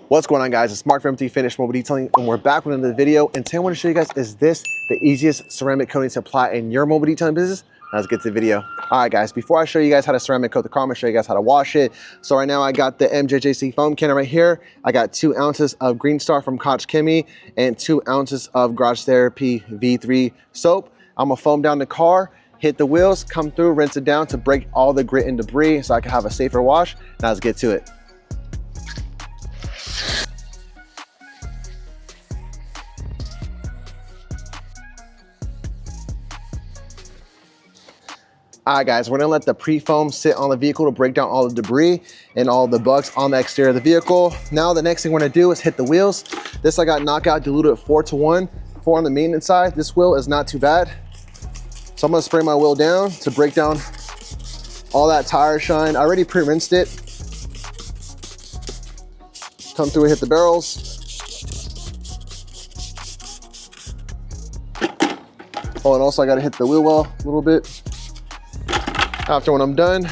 What's going on, guys? It's Mark from MT Finish Mobile Detailing, and we're back with another video. And today I want to show you guys, is this the easiest ceramic coating to apply in your mobile detailing business? Now let's get to the video. All right, guys, before I show you guys how to ceramic coat the car, I'm gonna show you guys how to wash it. So right now I got the MJJC foam cannon right here. I got 2 ounces of Green Star from Koch Chemie and 2 ounces of Garage Therapy V3 soap. I'm gonna foam down the car, hit the wheels, come through, rinse it down to break all the grit and debris so I can have a safer wash. Now let's get to it. All right, guys, we're gonna let the pre-foam sit on the vehicle to break down all the debris and all the bugs on the exterior of the vehicle. Now the next thing we're gonna do is hit the wheels. This I got knockout diluted 4:1, 4 on the maintenance side. This wheel is not too bad. So I'm gonna spray my wheel down to break down all that tire shine. I already pre-rinsed it. Come through and hit the barrels. Oh, and also I gotta hit the wheel well a little bit. After when I'm done,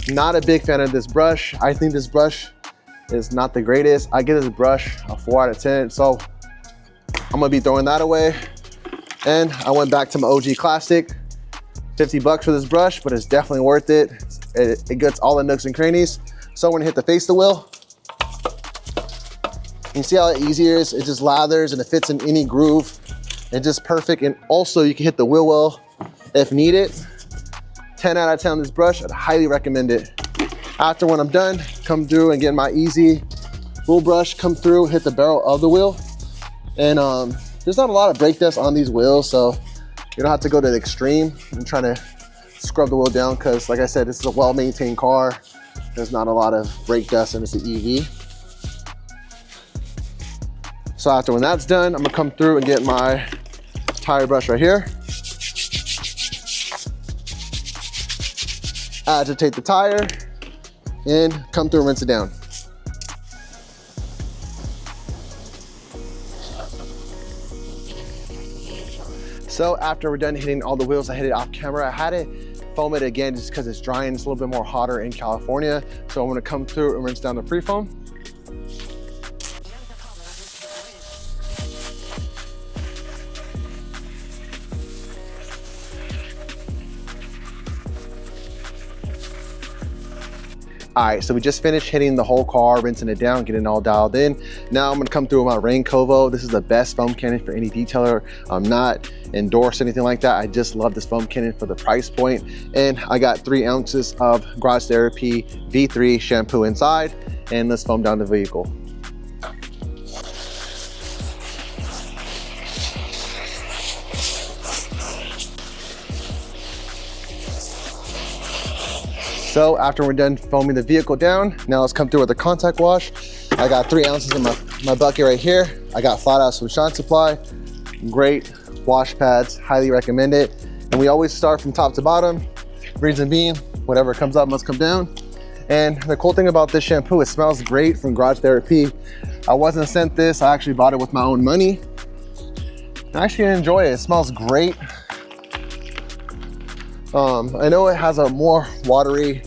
not a big fan of this brush. I think this brush is not the greatest. I give this brush a 4 out of 10, so I'm gonna be throwing that away. And I went back to my OG classic, 50 bucks for this brush, but it's definitely worth it. It gets all the nooks and crannies. So I'm gonna hit the face of the wheel. You see how easy it is? It just lathers and it fits in any groove. It's just perfect. And also you can hit the wheel well if needed. 10 out of 10 on this brush. I'd highly recommend it. After when I'm done, come through and get my easy wheel brush, come through, hit the barrel of the wheel. And there's not a lot of brake dust on these wheels, so you don't have to go to the extreme and try to scrub the wheel down, because like I said, this is a well-maintained car. There's not a lot of brake dust and it's an EV. So after when that's done, I'm gonna come through and get my tire brush right here. Agitate the tire and come through and rinse it down. So after we're done hitting all the wheels, I hit it off camera. I had it foam it again just because it's drying. It's a little bit more hotter in California. So I'm gonna come through and rinse down the pre-foam. All right, so we just finished hitting the whole car, rinsing it down, getting it all dialed in. Now I'm gonna come through with my Rain Covo. This is the best foam cannon for any detailer. I'm not endorsed anything like that. I just love this foam cannon for the price point. And I got 3 ounces of Garage Therapy V3 shampoo inside. And let's foam down the vehicle. So after we're done foaming the vehicle down, now let's come through with a contact wash. I got 3 ounces in my bucket right here. I got flat out from Shine Supply. Great wash pads, highly recommend it. And we always start from top to bottom. Reason being, whatever comes up must come down. And the cool thing about this shampoo, it smells great from Garage Therapy. I wasn't sent this, I actually bought it with my own money. I actually enjoy it, it smells great. I know it has a more watery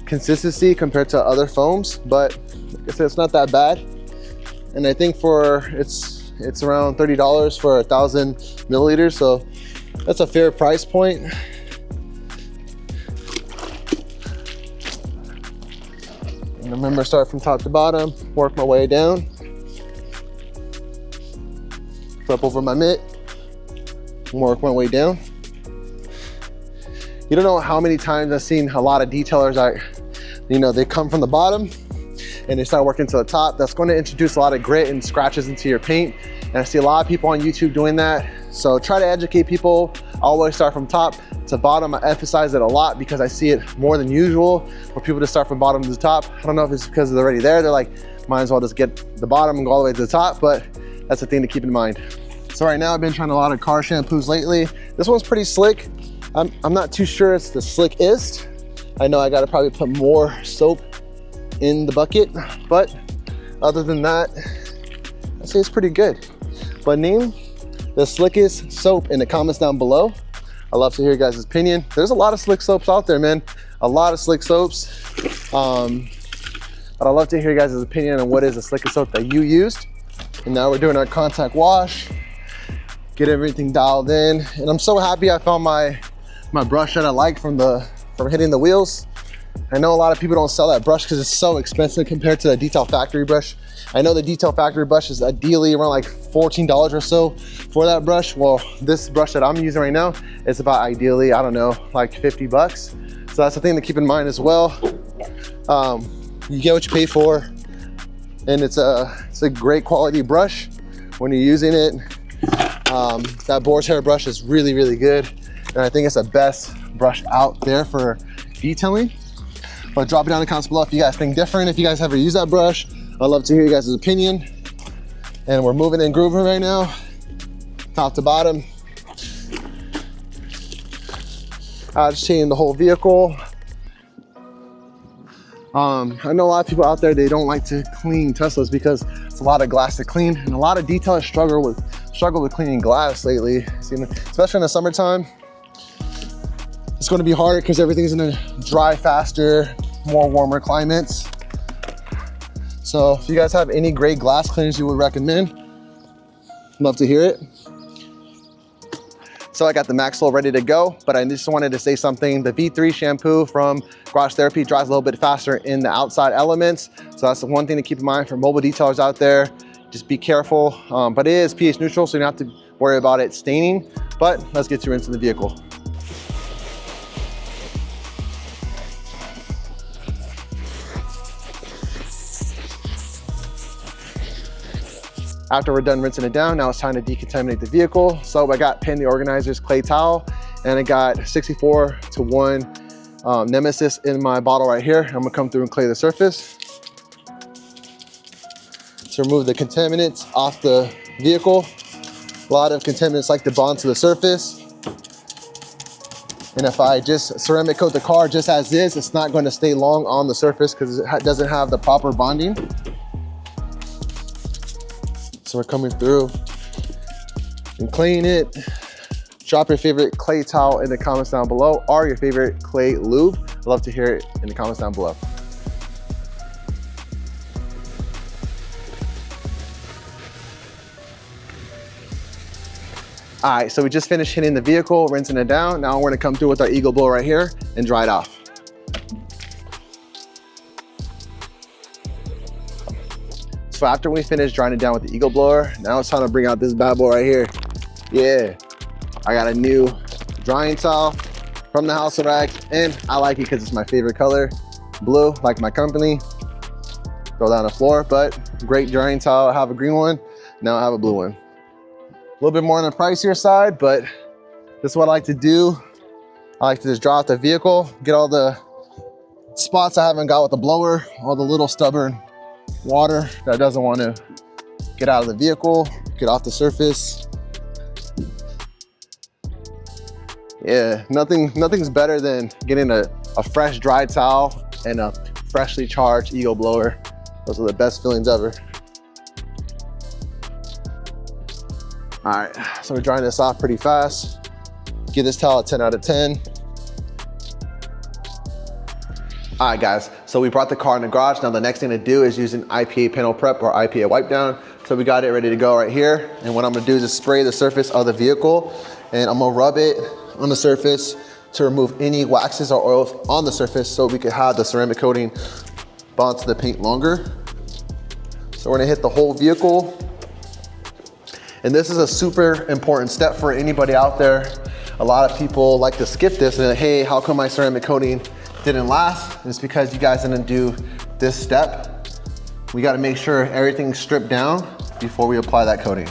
consistency compared to other foams, but it's not that bad. And I think it's around $30 for 1,000 milliliters, so that's a fair price point. And remember, start from top to bottom, work my way down. Flip over my mitt, work my way down. You don't know how many times I've seen a lot of detailers that, they come from the bottom and they start working to the top. That's going to introduce a lot of grit and scratches into your paint. And I see a lot of people on YouTube doing that. So try to educate people. I always start from top to bottom. I emphasize it a lot because I see it more than usual for people to start from bottom to the top. I don't know if it's because they're already there. They're like, might as well just get the bottom and go all the way to the top, but that's the thing to keep in mind. So right now I've been trying a lot of car shampoos lately. This one's pretty slick. I'm not too sure it's the slickest. I know I gotta probably put more soap in the bucket, but other than that, I'd say it's pretty good. But name the slickest soap in the comments down below. I'd love to hear your guys' opinion. There's a lot of slick soaps out there, man. A lot of slick soaps. but I'd love to hear you guys' opinion on what is the slickest soap that you used. And now we're doing our contact wash, get everything dialed in. And I'm so happy I found my brush that I like from hitting the wheels. I know a lot of people don't sell that brush because it's so expensive compared to the Detail Factory brush. I know the Detail Factory brush is ideally around like $14 or so for that brush. Well, this brush that I'm using right now is about ideally, I don't know, like 50 bucks. So that's the thing to keep in mind as well. You get what you pay for, and it's a great quality brush when you're using it. That boar's hair brush is really, really good. And I think it's the best brush out there for detailing. But drop it down in the comments below if you guys think different, if you guys ever use that brush. I'd love to hear you guys' opinion. And we're moving and grooving right now, top to bottom. Just changing the whole vehicle. I know a lot of people out there, they don't like to clean Teslas because it's a lot of glass to clean, and a lot of detailers struggle with cleaning glass lately, especially in the summertime. It's going to be harder because everything's going to dry faster, more warmer climates. So if you guys have any great glass cleaners you would recommend, love to hear it. So I got the Max Flow ready to go, but I just wanted to say something. The V3 shampoo from Garage Therapy dries a little bit faster in the outside elements. So that's the one thing to keep in mind for mobile detailers out there. Just be careful, but it is pH neutral, so you don't have to worry about it staining. But let's get you into the vehicle. After we're done rinsing it down, now it's time to decontaminate the vehicle. So I got Penny Organizer's clay towel, and I got 64 to 1 Nemesis in my bottle right here. I'm gonna come through and clay the surface to remove the contaminants off the vehicle. A lot of contaminants like to bond to the surface. And if I just ceramic coat the car just as is, it's not going to stay long on the surface because it doesn't have the proper bonding. So we're coming through and cleaning it. Drop your favorite clay towel in the comments down below, or your favorite clay lube. I'd love to hear it in the comments down below. All right, so we just finished hitting the vehicle, rinsing it down. Now we're gonna come through with our Eagle Blower right here and dry it off. So after we finish drying it down with the Eagle Blower, now it's time to bring out this bad boy right here. Yeah, I got a new drying towel from the House of Rags, and I like it because it's my favorite color, blue, like my company. Throw that on the floor, but great drying towel. I have a green one, now I have a blue one. A little bit more on the pricier side, but this is what I like to do. I like to just dry out the vehicle, get all the spots I haven't got with the blower, all the little stubborn water that doesn't want to get out of the vehicle, get off the surface. Yeah, nothing's better than getting a fresh dry towel and a freshly charged Eagle Blower. Those are the best feelings ever. All right, so we're drying this off pretty fast. Give this towel a 10 out of 10. All right, guys, so we brought the car in the garage. Now the next thing to do is use an IPA panel prep or IPA wipe down. So we got it ready to go right here. And what I'm gonna do is just spray the surface of the vehicle, and I'm gonna rub it on the surface to remove any waxes or oils on the surface so we could have the ceramic coating bond to the paint longer. So we're gonna hit the whole vehicle. And this is a super important step for anybody out there. A lot of people like to skip this and hey, how come my ceramic coating didn't last? And it's because you guys didn't do this step. We gotta make sure everything's stripped down before we apply that coating.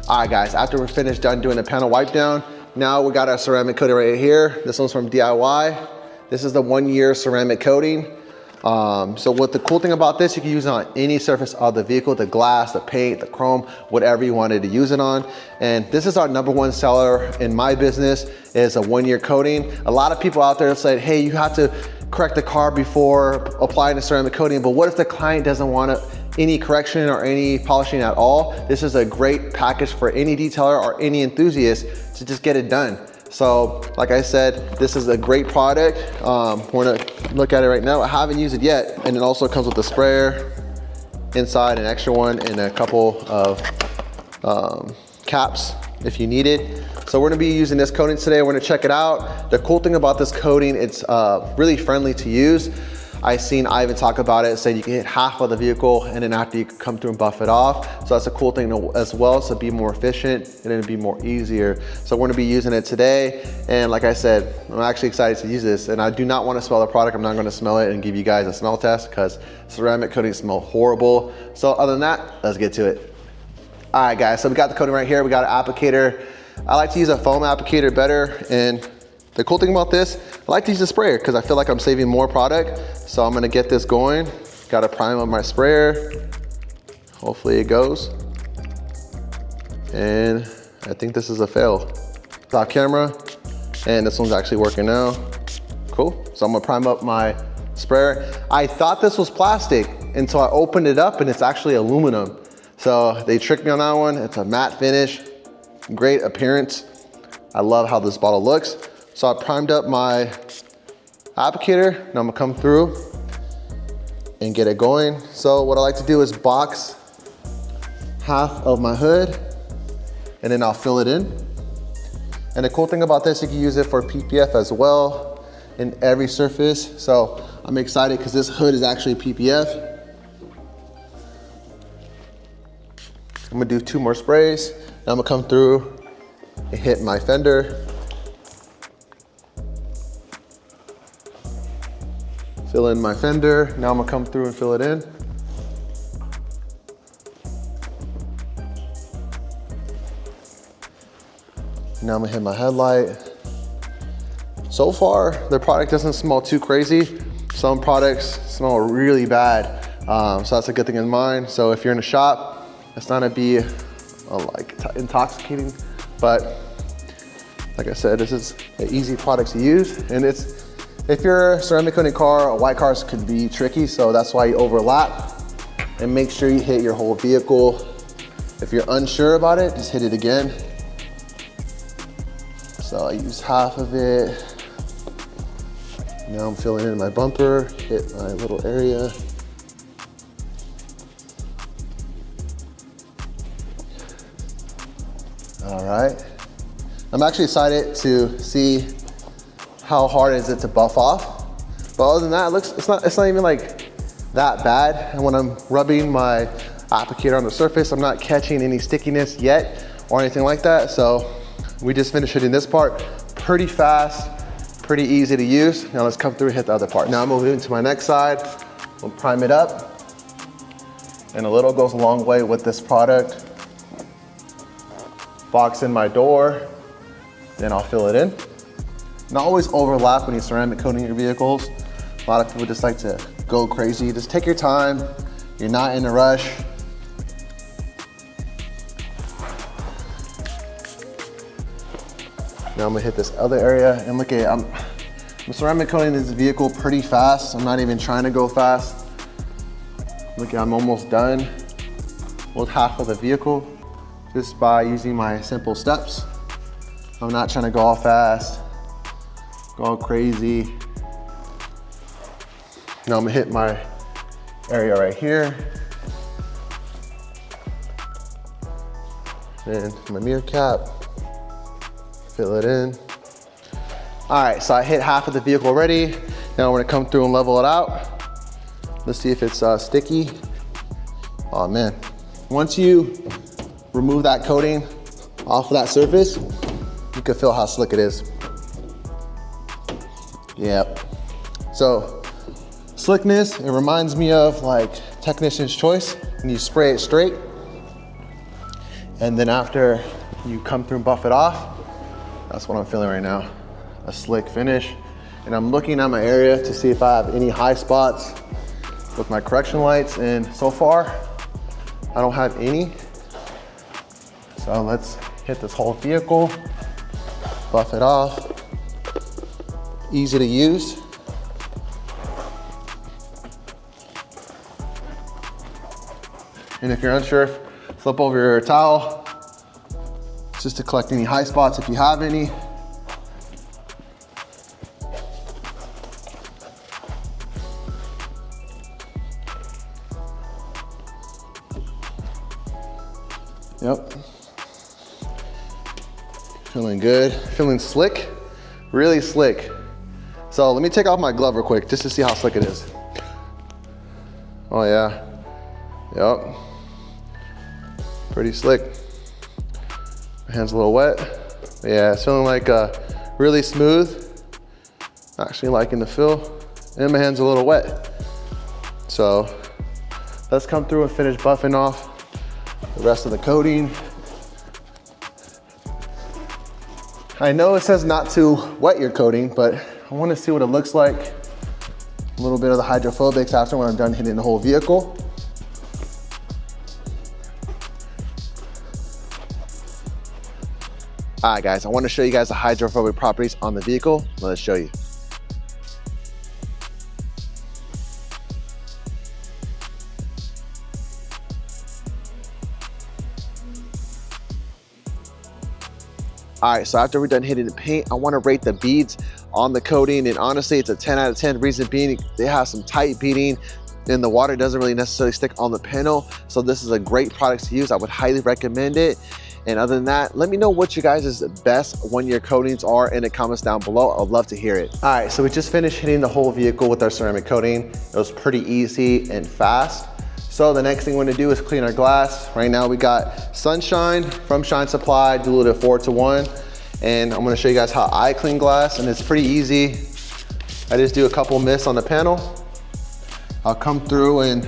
All right, guys, after we're finished done doing the panel wipe down, now we got our ceramic coating right here. This one's from DIY. This is the 1-year ceramic coating. So what the cool thing about this, you can use it on any surface of the vehicle, the glass, the paint, the chrome, whatever you wanted to use it on. And this is our #1 seller in my business, is a 1-year coating. A lot of people out there said, hey, you have to correct the car before applying the ceramic coating, but what if the client doesn't want any correction or any polishing at all? This is a great package for any detailer or any enthusiast to just get it done. So like I said, this is a great product. We're gonna look at it right now. I haven't used it yet. And it also comes with a sprayer inside, an extra one, and a couple of caps if you need it. So we're gonna be using this coating today. We're gonna check it out. The cool thing about this coating, it's really friendly to use. I seen Ivan talk about it, said you can hit half of the vehicle and then after you can come through and buff it off. So that's a cool thing as well, so be more efficient and it'll be more easier. So we're gonna be using it today. And like I said, I'm actually excited to use this, and I do not wanna smell the product. I'm not gonna smell it and give you guys a smell test because ceramic coatings smell horrible. So other than that, let's get to it. All right guys, so we got the coating right here. We got an applicator. I like to use a foam applicator better, and the cool thing about this, I like to use a sprayer because I feel like I'm saving more product. So I'm gonna get this going. Got to prime up my sprayer. Hopefully it goes. And I think this is a fail. Stop camera, and this one's actually working now. Cool, so I'm gonna prime up my sprayer. I thought this was plastic until I opened it up and it's actually aluminum. So they tricked me on that one. It's a matte finish, great appearance. I love how this bottle looks. So I primed up my applicator. Now I'm gonna come through and get it going. So what I like to do is box half of my hood and then I'll fill it in. And the cool thing about this, you can use it for PPF as well in every surface. So I'm excited because this hood is actually PPF. I'm gonna do 2 more sprays. Now I'm gonna come through and hit my fender. Fill in my fender. Now I'm gonna come through and fill it in. Now I'm gonna hit my headlight. So far, the product doesn't smell too crazy. Some products smell really bad. So that's a good thing in mind. So if you're in a shop, it's not gonna be like intoxicating, but like I said, this is an easy product to use. And if you're a ceramic coating car, white cars could be tricky, so that's why you overlap and make sure you hit your whole vehicle. If you're unsure about it, just hit it again. So I use half of it. Now I'm filling in my bumper, hit my little area. All right. I'm actually excited to see how hard is it to buff off. But other than that, it's not even like that bad. And when I'm rubbing my applicator on the surface, I'm not catching any stickiness yet or anything like that. So we just finished hitting this part pretty fast, pretty easy to use. Now let's come through and hit the other part. Now I'm moving to my next side. We'll prime it up. And a little goes a long way with this product. Box in my door, then I'll fill it in. Not always overlap when you're ceramic coating your vehicles. A lot of people just like to go crazy. Just take your time. You're not in a rush. Now I'm gonna hit this other area and look at it. I'm ceramic coating this vehicle pretty fast. I'm not even trying to go fast. Look, I'm almost done with half of the vehicle just by using my simple steps. I'm not trying to go all fast, go all crazy. Now I'm gonna hit my area right here. Then my mirror cap, fill it in. All right, so I hit half of the vehicle already. Now we're gonna come through and level it out. Let's see if it's sticky. Oh man, once you remove that coating off of that surface, you can feel how slick it is. Yep. So slickness, it reminds me of like Technician's Choice when you spray it straight. And then after you come through and buff it off, that's what I'm feeling right now. A slick finish. And I'm looking at my area to see if I have any high spots with my correction lights. And so far, I don't have any. So let's hit this whole vehicle, buff it off. Easy to use. And if you're unsure, flip over your towel just to collect any high spots if you have any. Yep. Feeling good, feeling slick, really slick. So let me take off my glove real quick just to see how slick it is. Oh yeah, yep. Pretty slick. My hand's a little wet. Yeah, it's feeling like really smooth. Actually liking the feel. And my hand's a little wet. So let's come through and finish buffing off the rest of the coating. I know it says not to wet your coating, but I want to see what it looks like. A little bit of the hydrophobics after when I'm done hitting the whole vehicle. All right, guys, I want to show you guys the hydrophobic properties on the vehicle. Let's show you. All right, so after we're done hitting the paint, I want to rate the beads on the coating, and honestly, it's a 10 out of 10. Reason being, they have some tight beading, and the water doesn't really necessarily stick on the panel. So this is a great product to use. I would highly recommend it. And other than that, let me know what you guys' best one-year coatings are in the comments down below. I'd love to hear it. All right, so we just finished hitting the whole vehicle with our ceramic coating. It was pretty easy and fast. So the next thing we're gonna do is clean our glass. Right now we got Sunshine from Shine Supply, diluted 4:1. And I'm gonna show you guys how I clean glass, and it's pretty easy. I just do a couple mist on the panel. I'll come through and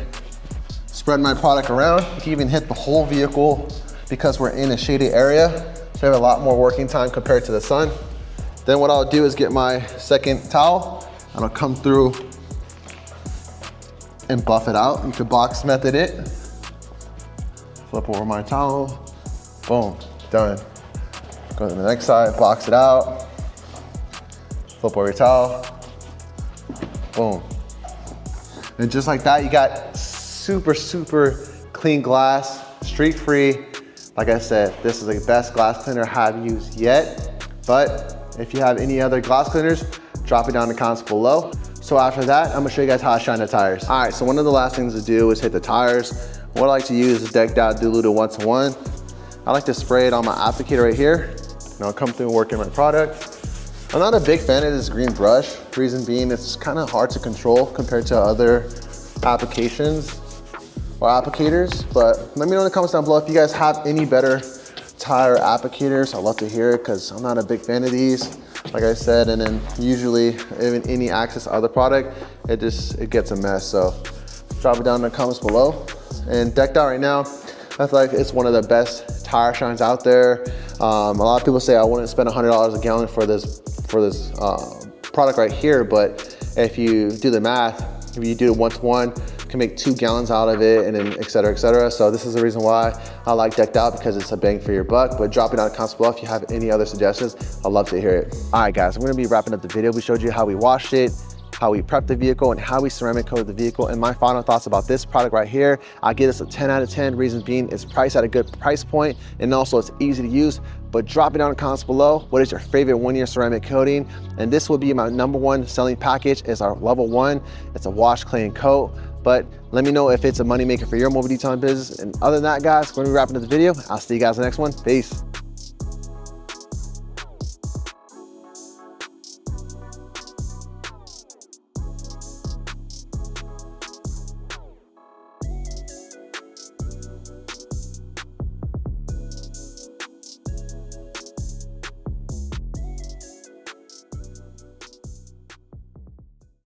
spread my product around. You can even hit the whole vehicle because we're in a shady area. So I have a lot more working time compared to the sun. Then what I'll do is get my second towel, and I'll come through and buff it out. You can box method it. Flip over my towel, boom, done. Go to the next side, box it out. Flip over your towel, boom. And just like that, you got super, super clean glass, streak free. Like I said, this is the best glass cleaner I have used yet. But if you have any other glass cleaners, drop it down in the comments below. So after that, I'm gonna show you guys how I shine the tires. All right, so one of the last things to do is hit the tires. What I like to use is Decked Out Diluted 1:1. I like to spray it on my applicator right here, and I'll come through and work in my product. I'm not a big fan of this green brush. Reason being, it's kind of hard to control compared to other applications or applicators. But let me know in the comments down below if you guys have any better tire applicators. I'd love to hear it because I'm not a big fan of these. Like I said, and then usually even any access to other product, it gets a mess. So drop it down in the comments below. And Decked Out right now, I feel like it's one of the best tire shines out there. A lot of people say I wouldn't spend $100 a gallon for this product right here, but if you do the math, if you do it 1:1, you can make 2 gallons out of it, and then et cetera, et cetera. So this is the reason why I like Decked Out, because it's a bang for your buck. But drop it down in the comments below if you have any other suggestions. I'd love to hear it. All right, guys, I'm gonna be wrapping up the video. We showed you how we washed it, how we prepped the vehicle, and how we ceramic coated the vehicle. And my final thoughts about this product right here, I give this a 10 out of 10. Reason being, it's priced at a good price point, and also it's easy to use. But drop it down in the comments below. What is your favorite one-year ceramic coating? And this will be my #1 selling package, is our level 1. It's a wash, clean, coat. But let me know if it's a moneymaker for your mobile detailing business. And other than that, guys, we're gonna be wrapping up the video. I'll see you guys in the next one. Peace.